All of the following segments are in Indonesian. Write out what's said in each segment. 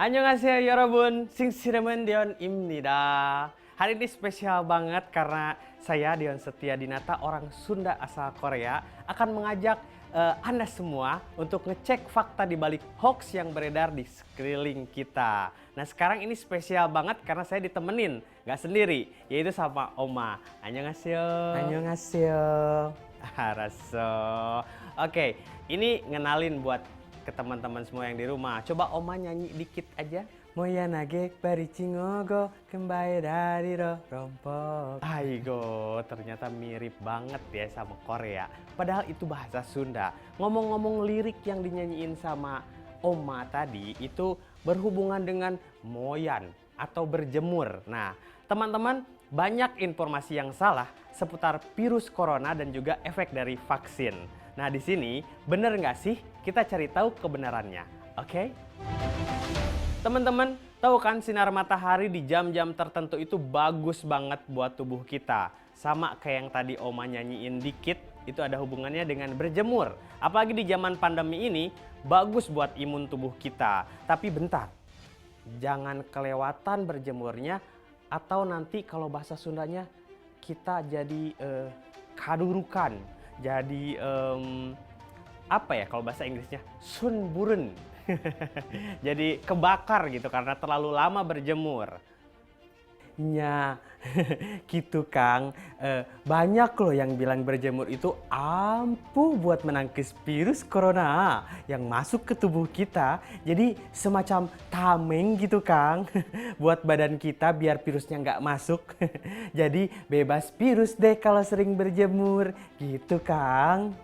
Annyeonghaseyo 여러분, 싱시르men Dion입니다. Hari ini spesial banget karena saya Dion Setia Dinata, orang Sunda asal Korea, akan mengajak Anda semua untuk ngecek fakta di balik hoax yang beredar di sekeliling kita. Nah sekarang ini spesial banget karena saya ditemenin, nggak sendiri, yaitu sama Oma. Annyeonghaseyo. Annyeonghaseyo. Haraso. Oke, ini ngenalin buat ke teman-teman semua yang di rumah. Coba Oma nyanyi dikit aja. Moya nage baricingogo kembali dari rompok. Aigo, ternyata mirip banget ya sama Korea. Padahal itu bahasa Sunda. Ngomong-ngomong lirik yang dinyanyiin sama Oma tadi itu berhubungan dengan moyan atau berjemur. Nah, teman-teman, banyak informasi yang salah seputar virus corona dan juga efek dari vaksin. Nah, di sini bener nggak sih? Kita cari tahu kebenarannya, oke? Teman-teman, tahu kan sinar matahari di jam-jam tertentu itu bagus banget buat tubuh kita. Sama kayak yang tadi Oma nyanyiin dikit, itu ada hubungannya dengan berjemur. Apalagi di zaman pandemi ini, bagus buat imun tubuh kita. Tapi bentar, jangan kelewatan berjemurnya atau nanti kalau bahasa Sundanya kita jadi kadurukan. Jadi apa ya kalau bahasa Inggrisnya, sunburn. Jadi kebakar gitu karena terlalu lama berjemur. Nya, gitu Kang. Banyak loh yang bilang berjemur itu ampuh buat menangkis virus corona yang masuk ke tubuh kita. Jadi semacam tameng gitu Kang. Buat badan kita biar virusnya nggak masuk. Jadi bebas virus deh kalau sering berjemur. Gitu Kang.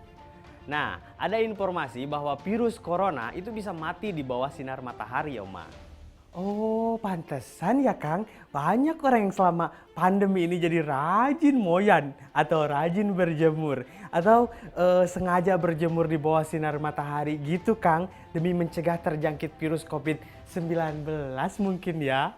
Nah, ada informasi bahwa virus corona itu bisa mati di bawah sinar matahari, Oma. Oh, pantesan ya Kang. Banyak orang yang selama pandemi ini jadi rajin moyan atau rajin berjemur. Atau sengaja berjemur di bawah sinar matahari gitu Kang. Demi mencegah terjangkit virus COVID-19 mungkin ya.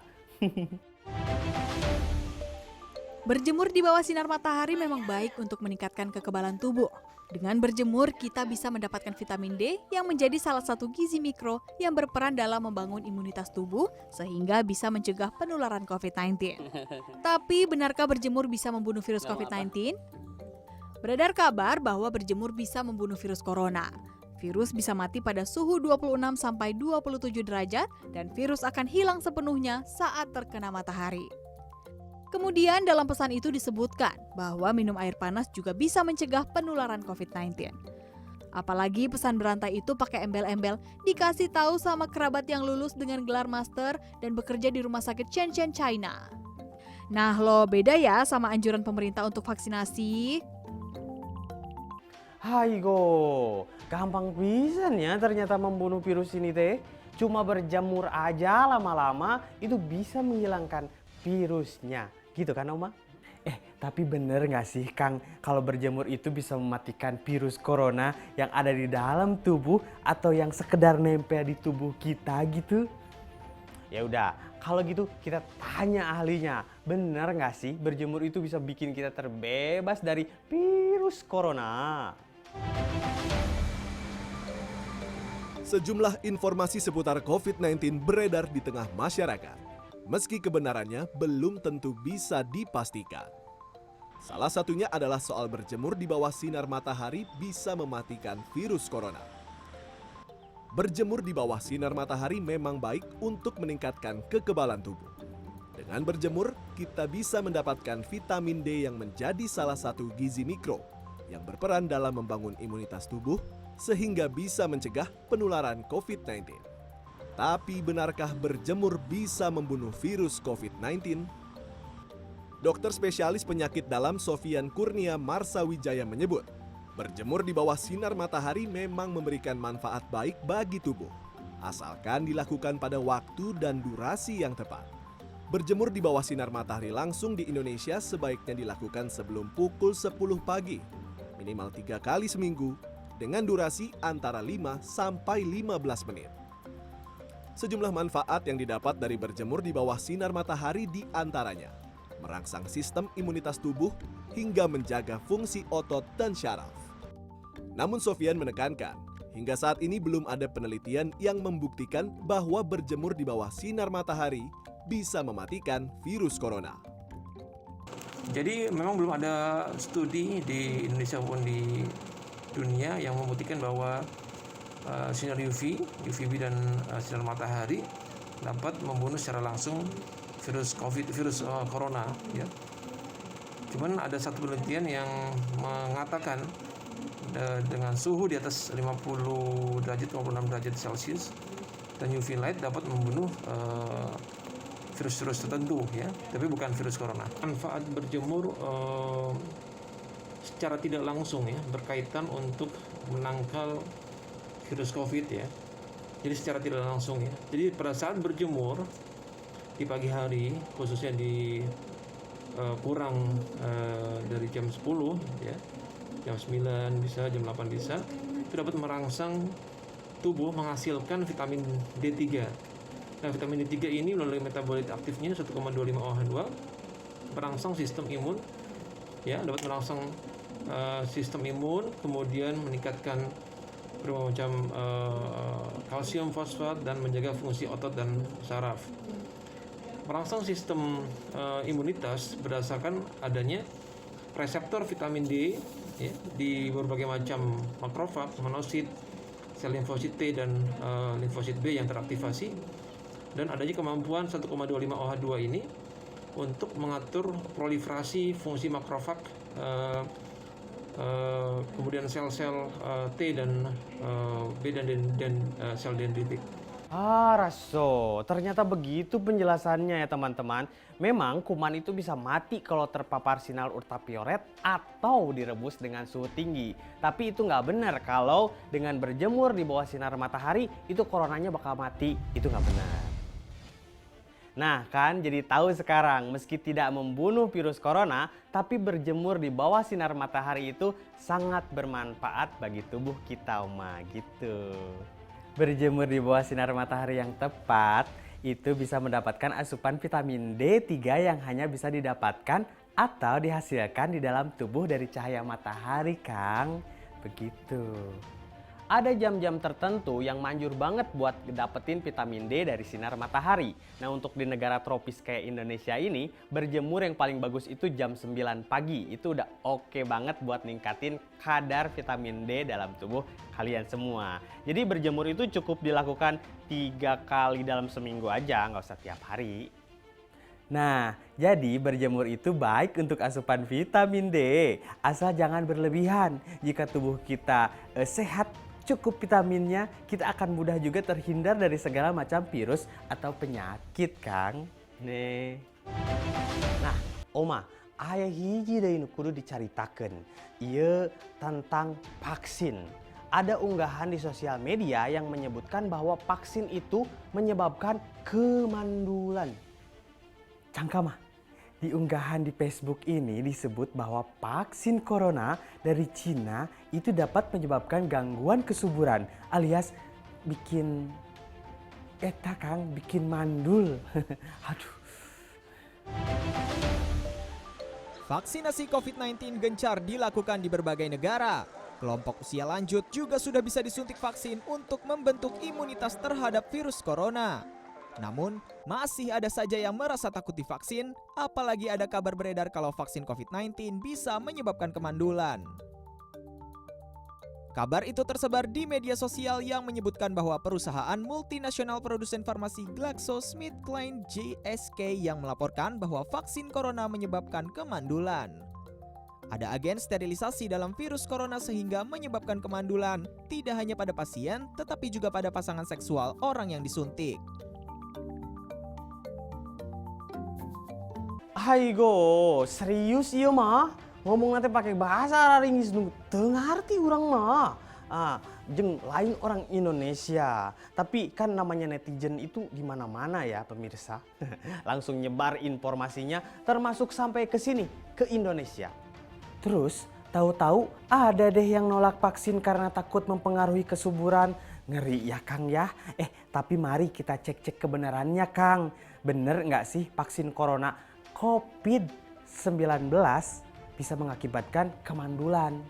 Berjemur di bawah sinar matahari memang baik untuk meningkatkan kekebalan tubuh. Dengan berjemur, kita bisa mendapatkan vitamin D yang menjadi salah satu gizi mikro yang berperan dalam membangun imunitas tubuh sehingga bisa mencegah penularan COVID-19. Tapi benarkah berjemur bisa membunuh virus COVID-19? Beredar kabar bahwa berjemur bisa membunuh virus corona. Virus bisa mati pada suhu 26-27 derajat dan virus akan hilang sepenuhnya saat terkena matahari. Kemudian dalam pesan itu disebutkan bahwa minum air panas juga bisa mencegah penularan COVID-19. Apalagi pesan berantai itu pakai embel-embel dikasih tahu sama kerabat yang lulus dengan gelar master dan bekerja di rumah sakit Shenzhen, China. Nah lo beda ya sama anjuran pemerintah untuk vaksinasi. Haigo, gampang pisan ya ternyata membunuh virus ini teh. Cuma berjemur aja lama-lama itu bisa menghilangkan virusnya. Gitu kan Oma? Tapi bener gak sih Kang, kalau berjemur itu bisa mematikan virus corona yang ada di dalam tubuh atau yang sekedar nempel di tubuh kita gitu? Ya udah, kalau gitu kita tanya ahlinya. Bener gak sih berjemur itu bisa bikin kita terbebas dari virus corona? Sejumlah informasi seputar COVID-19 beredar di tengah masyarakat. Meski kebenarannya belum tentu bisa dipastikan. Salah satunya adalah soal berjemur di bawah sinar matahari bisa mematikan virus corona. Berjemur di bawah sinar matahari memang baik untuk meningkatkan kekebalan tubuh. Dengan berjemur, kita bisa mendapatkan vitamin D yang menjadi salah satu gizi mikro yang berperan dalam membangun imunitas tubuh sehingga bisa mencegah penularan COVID-19. Tapi benarkah berjemur bisa membunuh virus COVID-19? Dokter spesialis penyakit dalam Sofian Kurnia Marsawijaya menyebut, berjemur di bawah sinar matahari memang memberikan manfaat baik bagi tubuh, asalkan dilakukan pada waktu dan durasi yang tepat. Berjemur di bawah sinar matahari langsung di Indonesia sebaiknya dilakukan sebelum pukul 10 pagi, minimal 3 kali seminggu, dengan durasi antara 5 sampai 15 menit. Sejumlah manfaat yang didapat dari berjemur di bawah sinar matahari di antaranya merangsang sistem imunitas tubuh hingga menjaga fungsi otot dan syaraf. Namun Sofian menekankan, Hingga saat ini belum ada penelitian yang membuktikan bahwa berjemur di bawah sinar matahari bisa mematikan virus corona. Jadi memang belum ada studi di Indonesia maupun di dunia yang membuktikan bahwa sinar UV, UVB dan sinar matahari dapat membunuh secara langsung virus corona. Ya. Cuman ada satu penelitian yang mengatakan dengan suhu di atas 50 derajat 56 derajat Celcius dan UV light dapat membunuh virus-virus tertentu, ya, tapi bukan virus corona. Manfaat berjemur secara tidak langsung ya berkaitan untuk menangkal virus COVID ya. Jadi secara tidak langsung ya. Jadi pada saat berjemur di pagi hari, khususnya di kurang dari jam 10 ya, jam 9 bisa, jam 8 bisa, itu dapat merangsang tubuh menghasilkan vitamin D3. Nah, vitamin D3 ini melalui metabolit aktifnya 1,25 OH2 merangsang sistem imun, ya, dapat merangsang sistem imun, kemudian meningkatkan berbagai macam kalsium, fosfat, dan menjaga fungsi otot dan saraf. Merangsang sistem imunitas berdasarkan adanya reseptor vitamin D ya, di berbagai macam makrofag, monosit, sel limfosit T dan limfosit B yang teraktivasi, dan adanya kemampuan 1,25 OH2 ini untuk mengatur proliferasi fungsi makrofag, kemudian sel-sel T dan B dan sel dendritik. Raso, ternyata begitu penjelasannya ya teman-teman. Memang kuman itu bisa mati kalau terpapar sinar ultraviolet atau direbus dengan suhu tinggi. Tapi itu nggak benar kalau dengan berjemur di bawah sinar matahari itu coronanya bakal mati. Itu nggak benar. Nah kan jadi tahu sekarang, meski tidak membunuh virus corona, tapi berjemur di bawah sinar matahari itu sangat bermanfaat bagi tubuh kita, Oma, gitu. Berjemur di bawah sinar matahari yang tepat itu bisa mendapatkan asupan vitamin D3 yang hanya bisa didapatkan atau dihasilkan di dalam tubuh dari cahaya matahari, Kang. Begitu. Ada jam-jam tertentu yang manjur banget buat dapetin vitamin D dari sinar matahari. Nah, untuk di negara tropis kayak Indonesia ini, berjemur yang paling bagus itu jam 9 pagi. Itu udah oke banget buat ningkatin kadar vitamin D dalam tubuh kalian semua. Jadi berjemur itu cukup dilakukan 3 kali dalam seminggu aja, nggak usah tiap hari. Nah, jadi berjemur itu baik untuk asupan vitamin D. Asal jangan berlebihan. Jika tubuh kita sehat, cukup vitaminnya, kita akan mudah juga terhindar dari segala macam virus atau penyakit, Kang. Nih. Nah, Oma, aya hiji deui nu kudu dicaritakeun. Ieu tentang vaksin. Ada unggahan di sosial media yang menyebutkan bahwa vaksin itu menyebabkan kemandulan. Cangkama, di unggahan di Facebook ini disebut bahwa vaksin corona dari Cina itu dapat menyebabkan gangguan kesuburan alias bikin bikin mandul. Aduh. Vaksinasi COVID-19 gencar dilakukan di berbagai negara. Kelompok usia lanjut juga sudah bisa disuntik vaksin untuk membentuk imunitas terhadap virus corona. Namun, masih ada saja yang merasa takut divaksin, apalagi ada kabar beredar kalau vaksin COVID-19 bisa menyebabkan kemandulan. Kabar itu tersebar di media sosial yang menyebutkan bahwa perusahaan multinasional produsen farmasi GlaxoSmithKline GSK yang melaporkan bahwa vaksin corona menyebabkan kemandulan. Ada agen sterilisasi dalam virus corona sehingga menyebabkan kemandulan tidak hanya pada pasien, tetapi juga pada pasangan seksual orang yang disuntik. Haigo, serius iya mah? Ngomong nanti pakai bahasa raringis nu teu ngarti urang mah. Jeung lain orang Indonesia. Tapi kan namanya netizen itu di mana-mana ya pemirsa. Langsung nyebar informasinya termasuk sampai ke sini, ke Indonesia. Terus tahu-tahu ada deh yang nolak vaksin karena takut mempengaruhi kesuburan. Ngeri ya Kang ya. Tapi mari kita cek-cek kebenarannya Kang. Bener nggak sih vaksin corona COVID-19 bisa mengakibatkan kemandulan?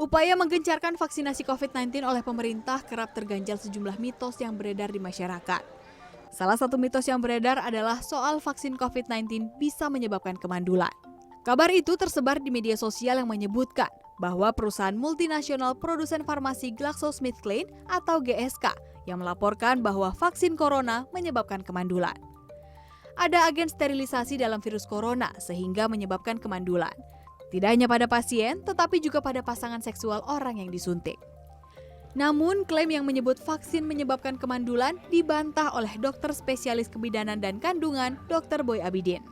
Upaya menggencarkan vaksinasi COVID-19 oleh pemerintah kerap terganjal sejumlah mitos yang beredar di masyarakat. Salah satu mitos yang beredar adalah soal vaksin COVID-19 bisa menyebabkan kemandulan. Kabar itu tersebar di media sosial yang menyebutkan bahwa perusahaan multinasional produsen farmasi GlaxoSmithKline atau GSK yang melaporkan bahwa vaksin corona menyebabkan kemandulan. Ada agen sterilisasi dalam virus corona sehingga menyebabkan kemandulan. Tidak hanya pada pasien, tetapi juga pada pasangan seksual orang yang disuntik. Namun, klaim yang menyebut vaksin menyebabkan kemandulan dibantah oleh dokter spesialis kebidanan dan kandungan, Dr. Boy Abidin.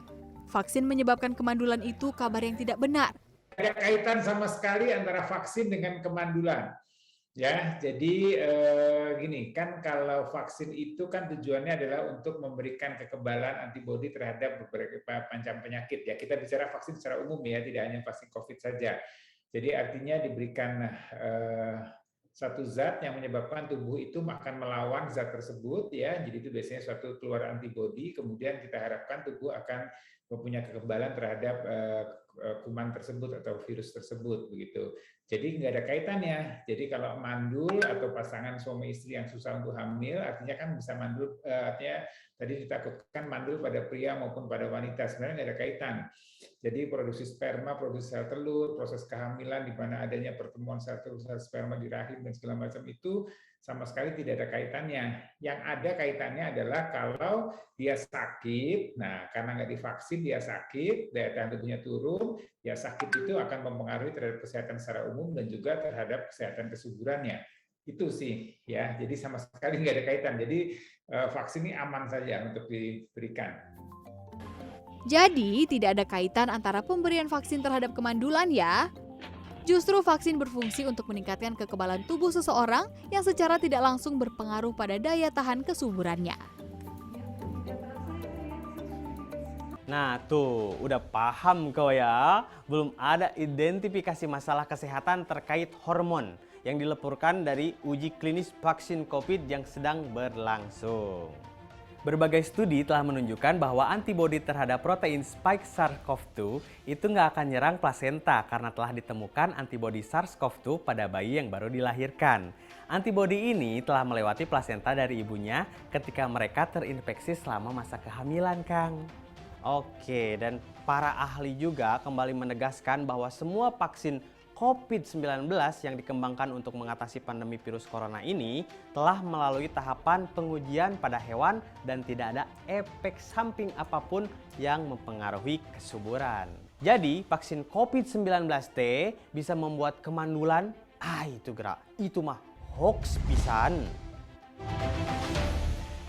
Vaksin menyebabkan kemandulan itu kabar yang tidak benar. Ada kaitan sama sekali antara vaksin dengan kemandulan. Ya, jadi gini kan, kalau vaksin itu kan tujuannya adalah untuk memberikan kekebalan antibodi terhadap beberapa macam penyakit. Ya, kita bicara vaksin secara umum ya, tidak hanya vaksin COVID saja. Jadi artinya diberikan satu zat yang menyebabkan tubuh itu akan melawan zat tersebut ya. Jadi itu biasanya suatu keluar antibodi, kemudian kita harapkan tubuh akan mempunyai kekebalan terhadap kuman tersebut atau virus tersebut begitu. Jadi nggak ada kaitannya. Jadi kalau mandul atau pasangan suami istri yang susah untuk hamil, artinya kan bisa mandul, artinya tadi ditakutkan mandul pada pria maupun pada wanita. Sebenarnya nggak ada kaitan. Jadi produksi sperma, produksi sel telur, proses kehamilan di mana adanya pertemuan sel telur, sel sperma di rahim dan segala macam itu sama sekali tidak ada kaitannya. Yang ada kaitannya adalah kalau dia sakit, nah karena nggak divaksin dia sakit, daya tahan tubuhnya turun, ya sakit itu akan mempengaruhi terhadap kesehatan secara umum dan juga terhadap kesehatan kesuburannya. Itu sih ya, jadi sama sekali nggak ada kaitan. Jadi vaksin ini aman saja untuk diberikan. Jadi, tidak ada kaitan antara pemberian vaksin terhadap kemandulan ya. Justru vaksin berfungsi untuk meningkatkan kekebalan tubuh seseorang yang secara tidak langsung berpengaruh pada daya tahan kesuburannya. Nah tuh, udah paham kau ya? Belum ada identifikasi masalah kesehatan terkait hormon yang dilepurkan dari uji klinis vaksin COVID yang sedang berlangsung. Berbagai studi telah menunjukkan bahwa antibodi terhadap protein spike SARS-CoV-2 itu nggak akan nyerang plasenta karena telah ditemukan antibodi SARS-CoV-2 pada bayi yang baru dilahirkan. Antibodi ini telah melewati plasenta dari ibunya ketika mereka terinfeksi selama masa kehamilan, Kang. Oke, dan para ahli juga kembali menegaskan bahwa semua vaksin COVID-19 yang dikembangkan untuk mengatasi pandemi virus corona ini telah melalui tahapan pengujian pada hewan dan tidak ada efek samping apapun yang mempengaruhi kesuburan. Jadi vaksin COVID-19T bisa membuat kemandulan, itu mah hoax pisan.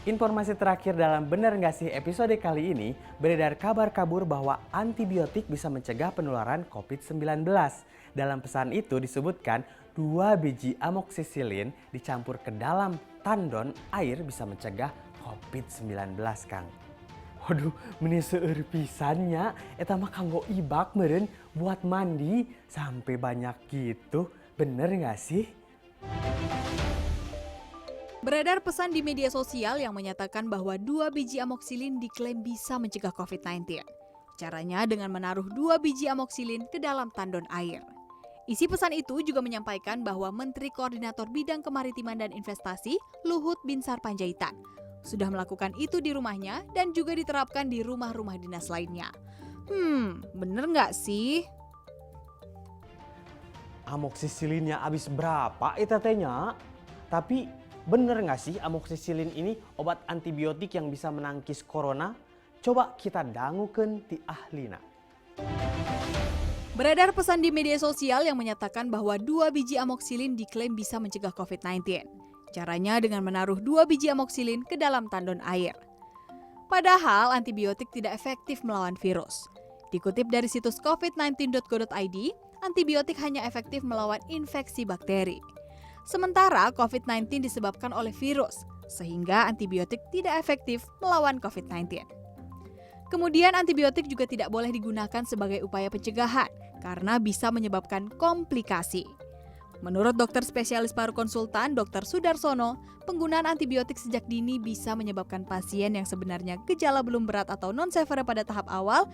Informasi terakhir dalam Bener Nggak Sih episode kali ini, beredar kabar kabur bahwa antibiotik bisa mencegah penularan COVID-19. Dalam pesan itu disebutkan 2 biji amoxicillin dicampur ke dalam tandon air bisa mencegah COVID-19, Kang. Waduh, meni seueur pisannya, eta mah kanggo ibak meureun buat mandi sampai banyak gitu. Bener nggak sih? Beredar pesan di media sosial yang menyatakan bahwa 2 biji amoxicillin diklaim bisa mencegah COVID-19. Caranya dengan menaruh 2 biji amoxicillin ke dalam tandon air. Isi pesan itu juga menyampaikan bahwa Menteri Koordinator Bidang Kemaritiman dan Investasi, Luhut Binsar Panjaitan, sudah melakukan itu di rumahnya dan juga diterapkan di rumah-rumah dinas lainnya. Bener nggak sih? Amoxicillinnya habis berapa eta tehnya? Tapi bener nggak sih amoxicillin ini obat antibiotik yang bisa menangkis corona? Coba kita dangukeun ti ahlina. Beredar pesan di media sosial yang menyatakan bahwa 2 biji amoxicillin diklaim bisa mencegah COVID-19. Caranya dengan menaruh 2 biji amoxicillin ke dalam tandon air. Padahal antibiotik tidak efektif melawan virus. Dikutip dari situs covid19.go.id, antibiotik hanya efektif melawan infeksi bakteri. Sementara COVID-19 disebabkan oleh virus, sehingga antibiotik tidak efektif melawan COVID-19. Kemudian antibiotik juga tidak boleh digunakan sebagai upaya pencegahan karena bisa menyebabkan komplikasi. Menurut dokter spesialis paru konsultan Dr. Sudarsono, penggunaan antibiotik sejak dini bisa menyebabkan pasien yang sebenarnya gejala belum berat atau non-severe pada tahap awal,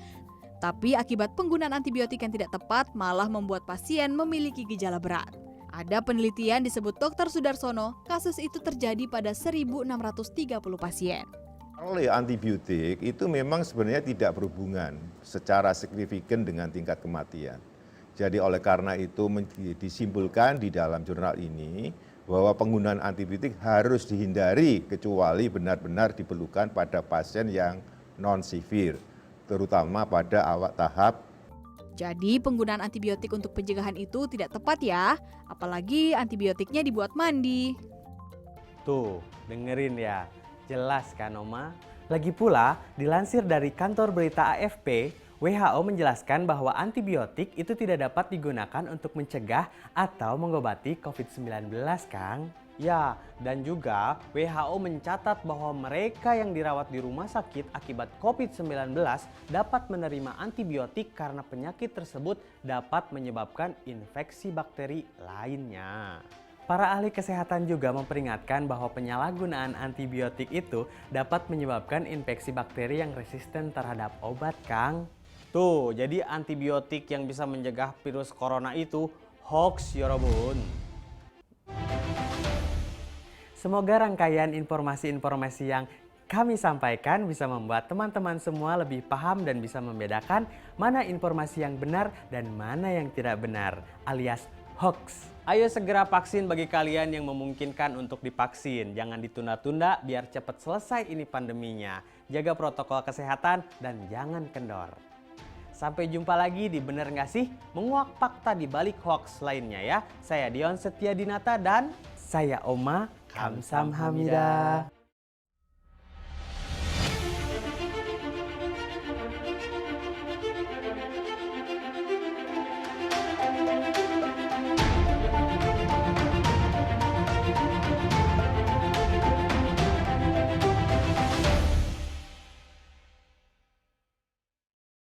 tapi akibat penggunaan antibiotik yang tidak tepat malah membuat pasien memiliki gejala berat. Ada penelitian disebut Dr. Sudarsono, kasus itu terjadi pada 1.630 pasien. Oleh antibiotik itu memang sebenarnya tidak berhubungan secara signifikan dengan tingkat kematian. Jadi oleh karena itu disimpulkan di dalam jurnal ini bahwa penggunaan antibiotik harus dihindari kecuali benar-benar diperlukan pada pasien yang non-severe, terutama pada awal tahap. Jadi penggunaan antibiotik untuk pencegahan itu tidak tepat ya, apalagi antibiotiknya dibuat mandi. Tuh, dengerin ya. Jelas kan Oma? Lagi pula, dilansir dari kantor berita AFP, WHO menjelaskan bahwa antibiotik itu tidak dapat digunakan untuk mencegah atau mengobati COVID-19, Kang. Ya, dan juga WHO mencatat bahwa mereka yang dirawat di rumah sakit akibat COVID-19 dapat menerima antibiotik karena penyakit tersebut dapat menyebabkan infeksi bakteri lainnya. Para ahli kesehatan juga memperingatkan bahwa penyalahgunaan antibiotik itu dapat menyebabkan infeksi bakteri yang resisten terhadap obat, Kang. Tuh, jadi antibiotik yang bisa mencegah virus corona itu hoax Yorobun. Semoga rangkaian informasi-informasi yang kami sampaikan bisa membuat teman-teman semua lebih paham dan bisa membedakan mana informasi yang benar dan mana yang tidak benar, alias hoax. Ayo segera vaksin bagi kalian yang memungkinkan untuk divaksin. Jangan ditunda-tunda biar cepat selesai ini pandeminya. Jaga protokol kesehatan dan jangan kendor. Sampai jumpa lagi di Bener Nggak Sih? Menguak fakta di balik hoax lainnya ya. Saya Dion Setiadinata dan Saya Oma Kamsahamnida.